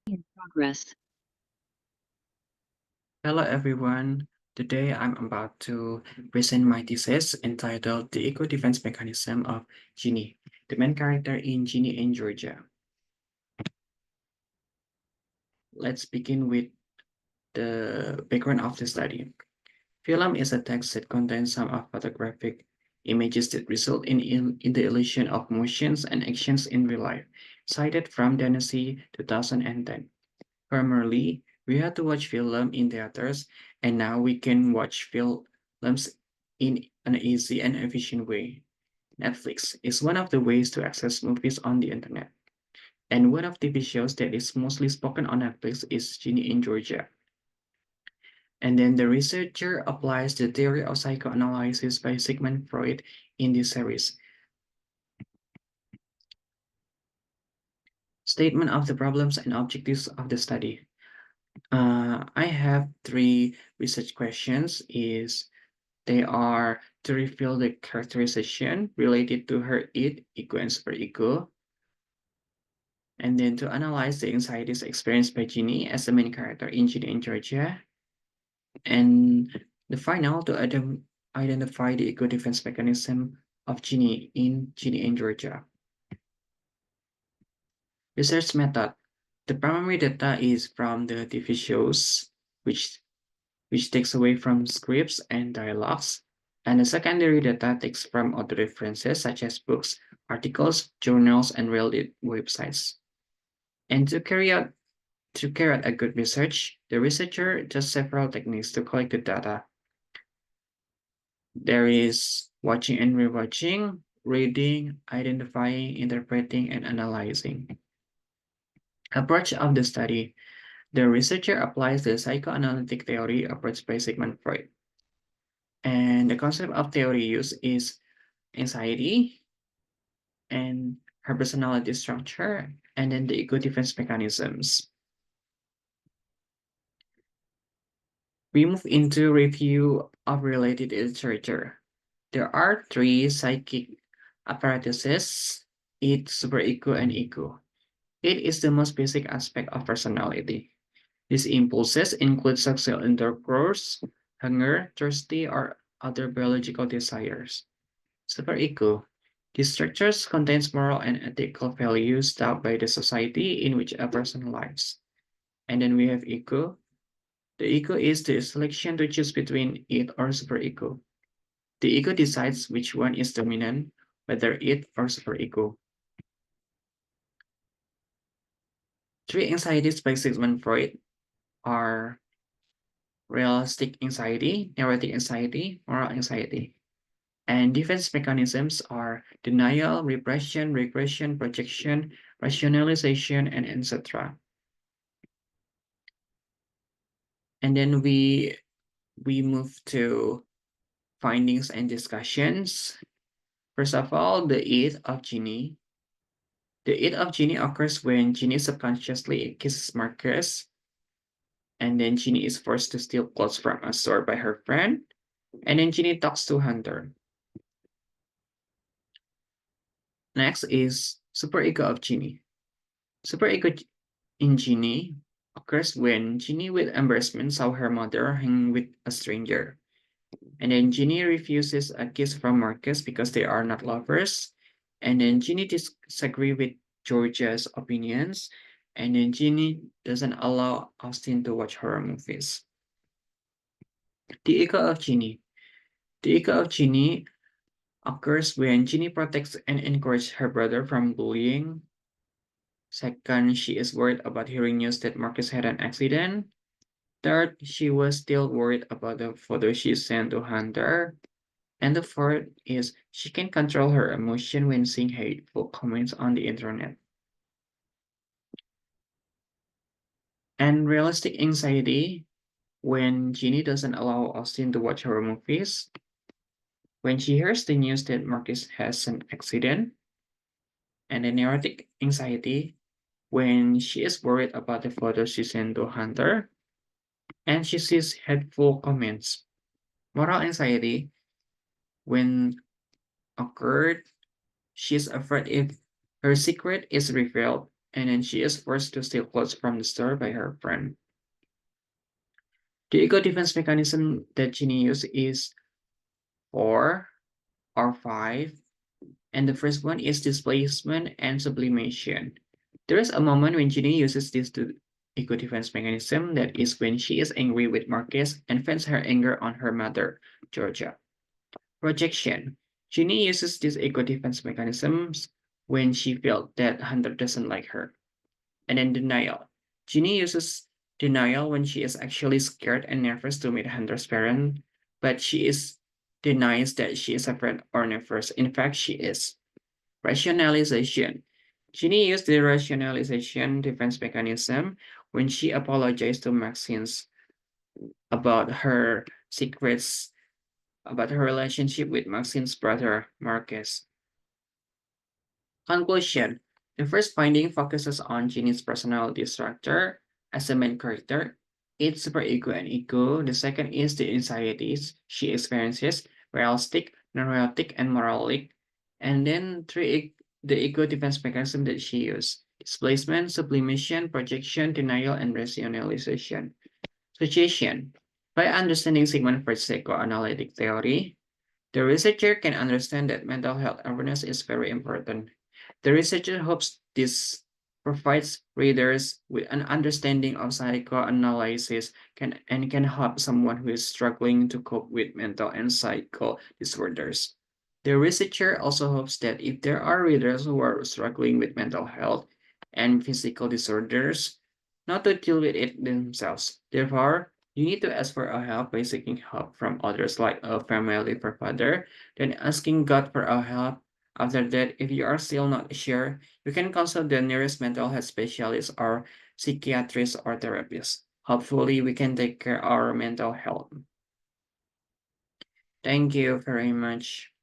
In progress. Hello everyone. Today I'm about to present my thesis entitled The Eco Defense Mechanism of Ginny, the main character in Ginny in Georgia. Let's begin with the background of the study. Film is a text that contains some of photographic images that result in the illusion of motions and actions in real life, cited from Tennessee 2010. Primarily, we had to watch film in theaters, and now we can watch films in an easy and efficient way. Netflix is one of the ways to access movies on the internet. And one of the TV shows that is mostly spoken on Netflix is Ginny in Georgia. And then the researcher applies the theory of psychoanalysis by Sigmund Freud in this series. Statement of the problems and objectives of the study. I have three research questions. They are to reveal the characterization related to her id, ego, and superego, and then to analyze the anxieties experienced by Ginny as the main character in Ginny in Georgia, and the final to identify the ego defense mechanism of Ginny in Georgia. Research method. The primary data is from the TV shows, which takes away from scripts and dialogues, and the secondary data takes from other references such as books, articles, journals, and related websites. And to carry out a good research, the researcher does several techniques to collect the data. There is watching and rewatching, reading, identifying, interpreting, and analyzing. Approach of the study. The researcher applies the psychoanalytic theory approach by Sigmund Freud. And the concept of theory used is anxiety and her personality structure, and then the ego defense mechanisms. We move into review of related literature. There are three psychic apparatuses: id, superego, and ego. It is the most basic aspect of personality. These impulses include sexual intercourse, hunger, thirsty, or other biological desires. Superego. These structures contains moral and ethical values taught by the society in which a person lives. And then we have ego. The ego is the selection to choose between it or superego. The ego decides which one is dominant, whether it or superego. Three anxieties by Sigmund Freud are realistic anxiety, neurotic anxiety, moral anxiety. And defense mechanisms are denial, repression, regression, projection, rationalization, and etc. And then we move to findings and discussions. First of all, the id of Ginny. The id of Ginny occurs when Ginny subconsciously kisses Marcus, and then Ginny is forced to steal clothes from a store by her friend, and then Ginny talks to Hunter. Next is superego of Ginny. Superego in Ginny occurs when Ginny with embarrassment saw her mother hanging with a stranger. And then Ginny refuses a kiss from Marcus because they are not lovers. And then Ginny disagrees with Georgia's opinions. And then Ginny doesn't allow Austin to watch horror movies. The ego of Ginny. The ego of Ginny occurs when Ginny protects and encourages her brother from bullying. Second, she is worried about hearing news that Marcus had an accident. Third, she was still worried about the photo she sent to Hunter. And the fourth is she can control her emotion when seeing hateful comments on the internet. And realistic anxiety when Ginny doesn't allow Austin to watch horror movies. When she hears the news that Marcus has an accident. And the neurotic anxiety when she is worried about the photos she sent to Hunter. And she sees hateful comments. Moral anxiety when occurred, she's afraid if her secret is revealed and then she is forced to steal clothes from the store by her friend. The ego defense mechanism that Ginny uses is four or five, and the first one is displacement and sublimation. There is a moment when Ginny uses this to ego defense mechanism, that is when she is angry with Marcus and vents her anger on her mother, Georgia. Projection. Ginny uses these ego defense mechanisms when she felt that Hunter doesn't like her. And then denial. Ginny uses denial when she is actually scared and nervous to meet Hunter's parent, but she is denies that she is afraid or nervous. In fact, she is. Rationalization. Ginny used the rationalization defense mechanism when she apologized to Maxine about her secrets about her relationship with Maxine's brother, Marcus. Conclusion. The first finding focuses on Ginny's personality structure as a main character, its superego and ego. The second is the anxieties she experiences, realistic, neurotic, and moralic. And then three, the ego defense mechanism that she used. Displacement, sublimation, projection, denial, and rationalization. Suggestion. By understanding Sigmund Freud's psychoanalytic theory, the researcher can understand that mental health awareness is very important. The researcher hopes this provides readers with an understanding of psychoanalysis and can help someone who is struggling to cope with mental and psycho disorders. The researcher also hopes that if there are readers who are struggling with mental health and physical disorders, not to deal with it themselves. Therefore, you need to ask for help by seeking help from others like a family provider, then asking God for help. After that, if you are still not sure, you can consult the nearest mental health specialist or psychiatrist or therapist. Hopefully, we can take care of our mental health. Thank you very much.